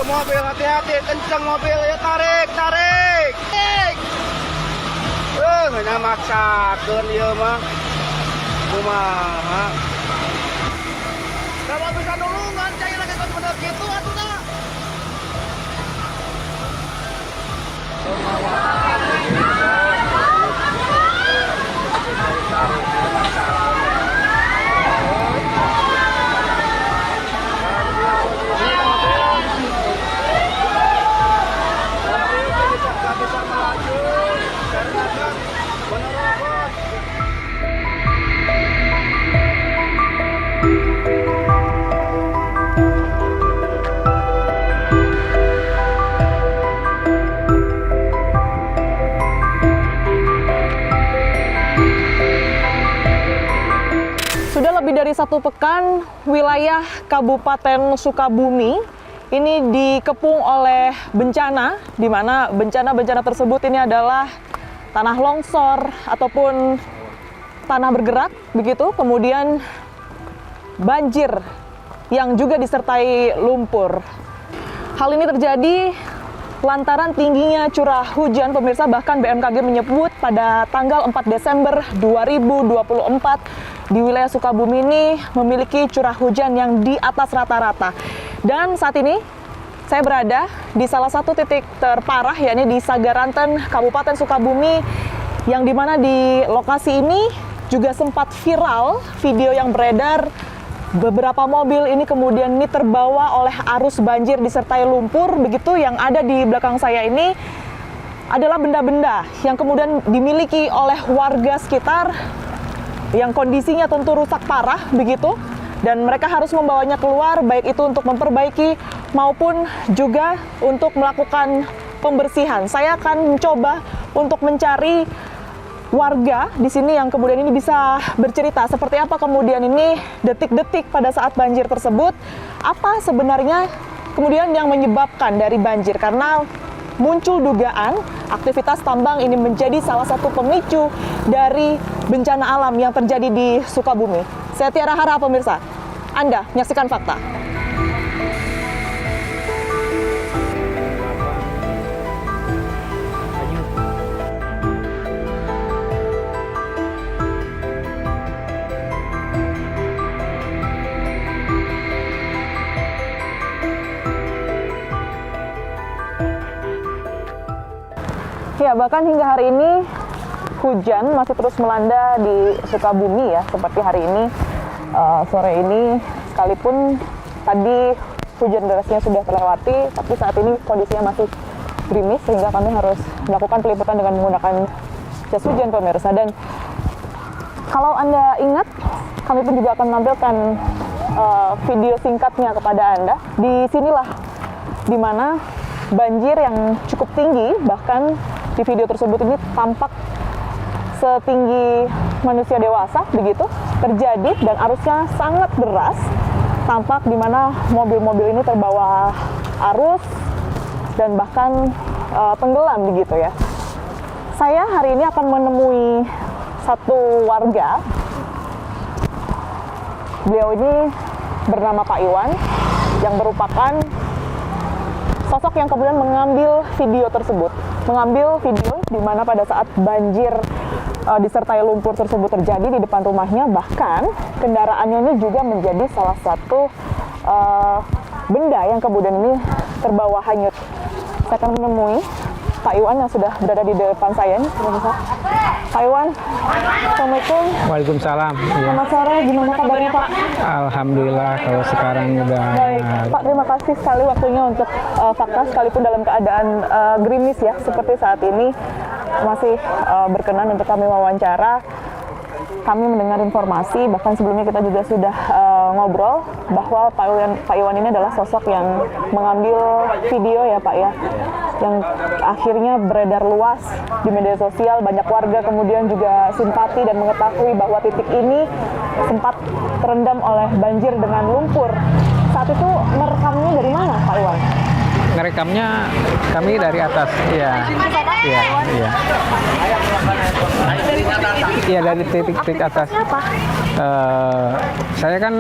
mobil, hati-hati, kenceng mobil, ya tarik, tarik. Nggak maksakeun ieu mah. Kumaha? Kalau bisa nulungan, cai lagi bener gitu atuh dah. Sudah lebih dari 1 pekan, wilayah Kabupaten Sukabumi ini dikepung oleh bencana, di mana bencana-bencana tersebut ini adalah tanah longsor ataupun tanah bergerak, begitu, kemudian banjir yang juga disertai lumpur. Hal ini terjadi lantaran tingginya curah hujan, pemirsa. Bahkan BMKG menyebut pada tanggal 4 Desember 2024 di wilayah Sukabumi ini memiliki curah hujan yang di atas rata-rata. Dan saat ini saya berada di salah satu titik terparah, yakni di Sagaranten, Kabupaten Sukabumi, yang dimana di lokasi ini juga sempat viral video yang beredar. Beberapa mobil ini kemudian ini terbawa oleh arus banjir disertai lumpur, begitu. Yang ada di belakang saya ini adalah benda-benda yang kemudian dimiliki oleh warga sekitar yang kondisinya tentu rusak parah, begitu. Dan mereka harus membawanya keluar, baik itu untuk memperbaiki maupun juga untuk melakukan pembersihan. Saya akan mencoba untuk mencari warga di sini yang kemudian ini bisa bercerita seperti apa kemudian ini detik-detik pada saat banjir tersebut, apa sebenarnya kemudian yang menyebabkan dari banjir, karena muncul dugaan aktivitas tambang ini menjadi salah satu pemicu dari bencana alam yang terjadi di Sukabumi. Saya Tiara Hara, pemirsa. Anda menyaksikan Fakta. Ya, bahkan hingga hari ini hujan masih terus melanda di Sukabumi ya, seperti hari ini sore ini, sekalipun tadi hujan derasnya sudah terlewati, tapi saat ini kondisinya masih gerimis sehingga kami harus melakukan peliputan dengan menggunakan jas hujan, pemirsa. Dan kalau Anda ingat, kami pun juga akan menampilkan video singkatnya kepada Anda. Di sinilah dimana banjir yang cukup tinggi, bahkan di video tersebut ini tampak setinggi manusia dewasa, begitu, terjadi, dan arusnya sangat deras. Tampak di mana mobil-mobil ini terbawa arus dan bahkan tenggelam, begitu ya. Saya hari ini akan menemui satu warga. Beliau ini bernama Pak Iwan, yang merupakan sosok yang kemudian mengambil video tersebut. Mengambil video di mana pada saat banjir disertai lumpur tersebut terjadi di depan rumahnya, bahkan kendaraannya ini juga menjadi salah satu benda yang kemudian ini terbawa hanyut. Saya akan menemui Pak Iwan yang sudah berada di depan saya nih. Pak Iwan, Assalamualaikum. Waalaikumsalam. Selamat sore, gimana kabarnya Pak? Alhamdulillah, kalau sekarang udah. Baik, Pak, terima kasih sekali waktunya untuk Fakta, sekalipun dalam keadaan gerimis ya, seperti saat ini masih berkenan untuk kami wawancara. Kami mendengar informasi, bahkan sebelumnya kita juga sudah ngobrol bahwa Pak Iwan ini adalah sosok yang mengambil video ya Pak ya, yang akhirnya beredar luas di media sosial. Banyak warga kemudian juga simpati dan mengetahui bahwa titik ini sempat terendam oleh banjir dengan lumpur. Saat itu merekamnya dari mana Pak Iwan? Ngerek merekamnya kami dari atas. Iya. Iya, iya. Iya, dari titik-titik atas. Apa? Saya kan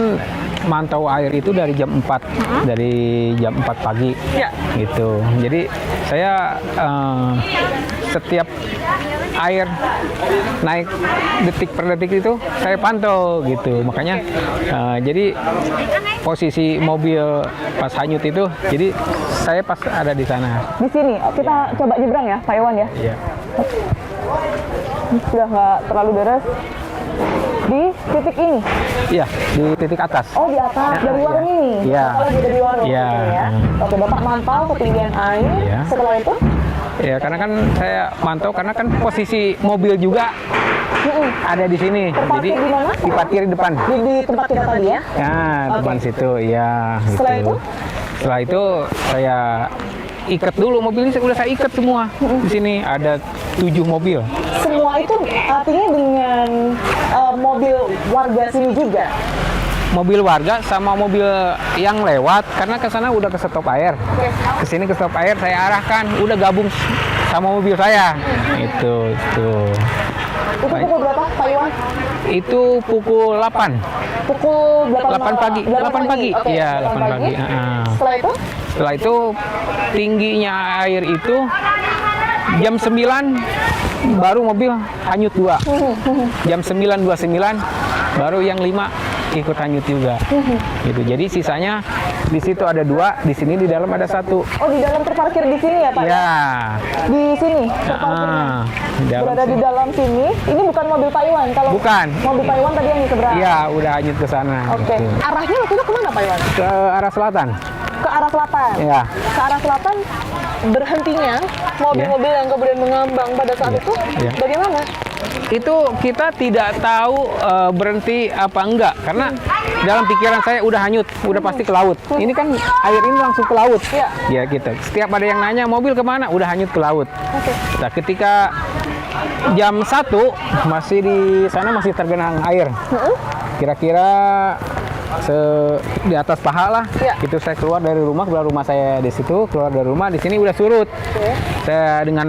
mantau air itu dari jam 4, dari jam 4 pagi. Ya. Gitu. Jadi saya setiap air naik detik per detik itu saya pantau gitu. Makanya jadi posisi mobil pas hanyut itu, jadi saya pas ada di sana. Di sini kita coba nyebrang ya, Pak Iwan ya. Iya. Sudah nggak terlalu beres. Di titik ini. Iya, di titik atas. Oh, di atas dari Iya. warung ini. Iya. Kalau dari warung Iya. gitu ya. Oke, Bapak mantau ketinggian air. Iya. Setelah itu? Ya, karena kan saya mantau karena kan posisi mobil juga ada di sini. Terparkir Jadi di mana? diparkir di depan. Di tempat kita tadi ya. Ya, depan situ, ya. Setelah gitu. itu? Setelah itu saya ikat dulu mobil ini, udah saya ikat semua. Di sini ada 7 mobil. Semua itu artinya dengan mobil warga sini juga. Mobil warga sama mobil yang lewat karena ke sana udah ke stop air. Ke sini ke stop air saya arahkan, udah gabung sama mobil saya. Itu. Itu pukul berapa, Pak Iwan? Itu pukul 8. Pukul 8 pagi. 8 pagi. Oke, Iya, 8 pagi. Setelah itu? Setelah itu tingginya air itu jam 9 baru mobil hanyut 2. Jam 9.29 baru yang 5 ikut hanyut juga. Gitu. Jadi sisanya di situ ada 2, di sini di dalam ada 1. Oh, di dalam terparkir di sini ya, Pak? Ya. Di sini terparkirnya. Di dalam Berada di sini. dalam sini. Ini bukan mobil Pak Iwan. Kalau Bukan. mobil Pak Iwan tadi yang di seberang. Iya, udah hanyut ke sana. Oke. Gitu. Arahnya waktu itu kemana, Pak Iwan? Ke arah selatan. Ke arah selatan. Iya. Ke arah selatan berhentinya mobil-mobil yang kemudian mengambang pada saat itu Iya. bagaimana? Itu kita tidak tahu berhenti apa enggak karena dalam pikiran saya udah hanyut, udah pasti ke laut. Ini kan air ini langsung ke laut. Iya. Ya gitu. Setiap ada yang nanya mobil kemana, udah hanyut ke laut. Oke. Nah, ketika jam 1 masih di sana masih tergenang air. Kira-kira di atas paha lah. Iya. Itu saya keluar dari rumah, keluar rumah saya di situ, keluar dari rumah di sini udah surut. Oke. Saya dengan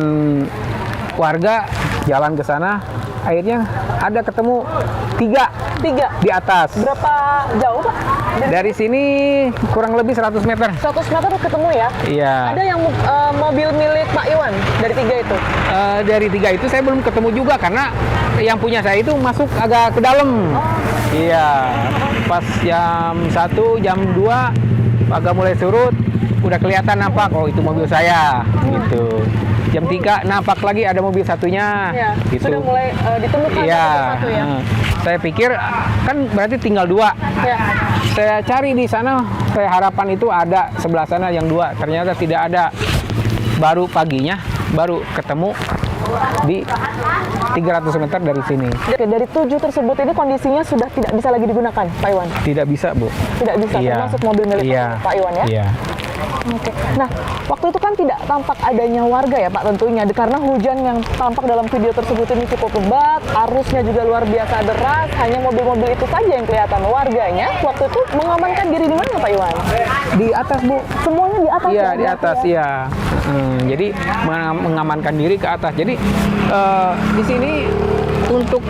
warga jalan ke sana, akhirnya ada ketemu 3 di atas. Berapa jauh, Pak? Dari sini kurang lebih 100 meter. 100 meter ketemu ya? Iya. Ada yang mobil milik Pak Iwan dari 3 itu? Dari 3 itu saya belum ketemu juga karena yang punya saya itu masuk agak ke dalam. Iya. Pas jam 1, jam 2 agak mulai surut, udah kelihatan nampak oh itu mobil saya gitu. Jam 3 nampak lagi ada mobil satunya Ya, gitu. sudah mulai ditemukan Iya. satu ya? Saya pikir kan berarti tinggal 2. Ya. Saya cari di sana, saya harapan itu ada sebelah sana yang 2. Ternyata tidak ada. Baru paginya, baru ketemu di 300 meter dari sini. Oke, dari 7 tersebut ini kondisinya sudah tidak bisa lagi digunakan, Pak Iwan? Tidak bisa, Bu. Tidak bisa, Iya. termasuk mobil milik Iya. Pak Iwan ya? Iya. Oke. Nah, waktu itu kan tidak tampak adanya warga ya Pak tentunya, karena hujan yang tampak dalam video tersebut ini cukup lebat, arusnya juga luar biasa deras, hanya mobil-mobil itu saja yang kelihatan. Warganya waktu itu mengamankan diri di mana Pak Iwan? Di atas, Bu. Semuanya di atas? Iya, ya, di berarti atas, ya? iya. Jadi mengamankan diri ke atas. Jadi di sini untuk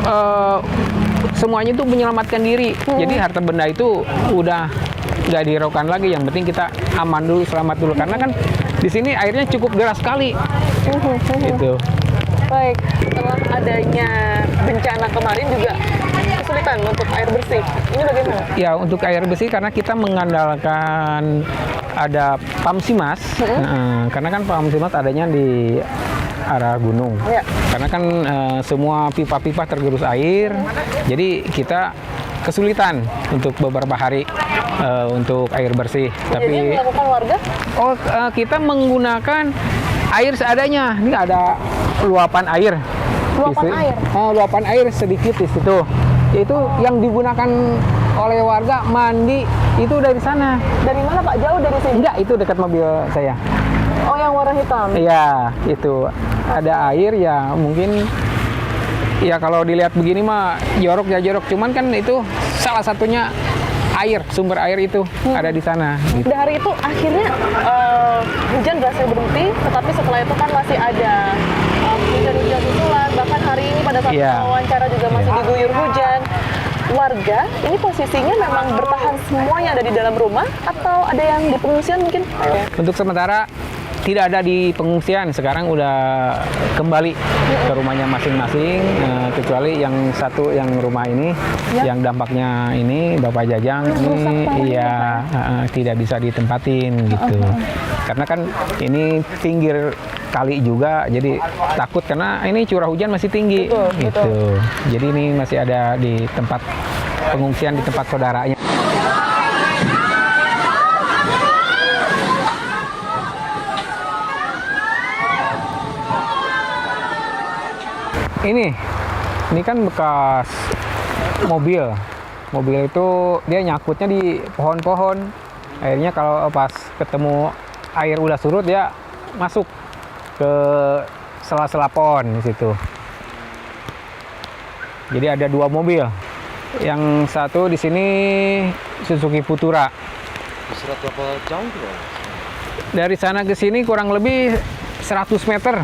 semuanya itu menyelamatkan diri. Jadi harta benda itu udah nggak dihiraukan lagi. Yang penting kita aman dulu, selamat dulu. Karena kan di sini airnya cukup deras sekali. Gitu. Baik, setelah adanya bencana kemarin juga kesulitan untuk air bersih. Ini bagaimana? Ya, untuk air bersih karena kita mengandalkan ada Pamsimas. Karena kan Pamsimas adanya di arah gunung. Ya. Karena kan semua pipa-pipa tergerus air. Jadi kita kesulitan untuk beberapa hari untuk air bersih. Jadi Tapi yang dilakukan warga? kita menggunakan air seadanya. Ini ada luapan air. Luapan Di si- air? Luapan air sedikit di situ. Itu yang digunakan oleh warga mandi itu dari sana. Dari mana Pak? Jauh dari sini? Enggak, itu dekat mobil saya. Oh, yang warna hitam? Iya, itu ada air ya mungkin ya kalau dilihat begini mah jorok ya jorok. Cuman kan itu salah satunya air, sumber air itu ada di sana. Gitu. Pada hari itu akhirnya hujan deras tapi setelah itu kan masih ada hujan-hujan susulan, bahkan hari ini pada saat Iya. wawancara juga masih diguyur hujan. Warga ini posisinya memang bertahan semuanya ada di dalam rumah atau ada yang di pengungsian mungkin? Untuk sementara tidak ada di pengungsian, sekarang udah kembali ke rumahnya masing-masing, kecuali yang satu yang rumah ini, Ya. yang dampaknya ini Bapak Jajang ini iya tidak bisa ditempatin gitu. Karena kan ini pinggir kali juga, jadi takut karena ini curah hujan masih tinggi Betul, gitu. Jadi ini masih ada di tempat pengungsian di tempat saudaranya. Ini kan bekas mobil. Mobil itu dia nyangkutnya di pohon-pohon. Akhirnya kalau pas ketemu air udah surut dia masuk ke sela-sela pohon di situ. Jadi ada 2 mobil. Yang satu di sini Suzuki Futura. Serat berapa jauh tuh? Dari sana ke sini kurang lebih 100 meter.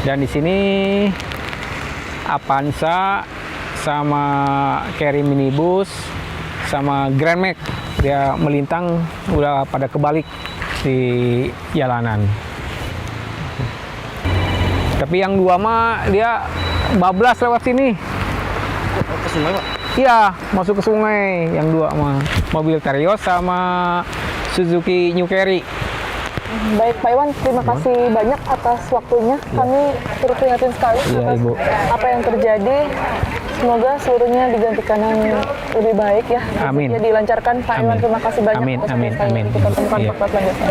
Dan di sini Avanza sama Carry minibus sama Grand Max dia melintang udah pada kebalik di jalanan. Tapi yang 2 mah dia bablas lewat sini. Ke sungai, Pak? Iya, masuk ke sungai yang 2 mah. Mobil Terios sama Suzuki New Carry. Baik Pak Iwan, terima kasih banyak atas waktunya. Kami turut prihatin sekali Iya, atas Ibu. apa yang terjadi. Semoga seluruhnya digantikan yang lebih baik ya. Amin. Rezekinya dilancarkan Pak Iwan. Amin. Terima kasih banyak Amin, atas amin, perhatiannya. amin. Kita temukan Iya. fakta selanjutnya.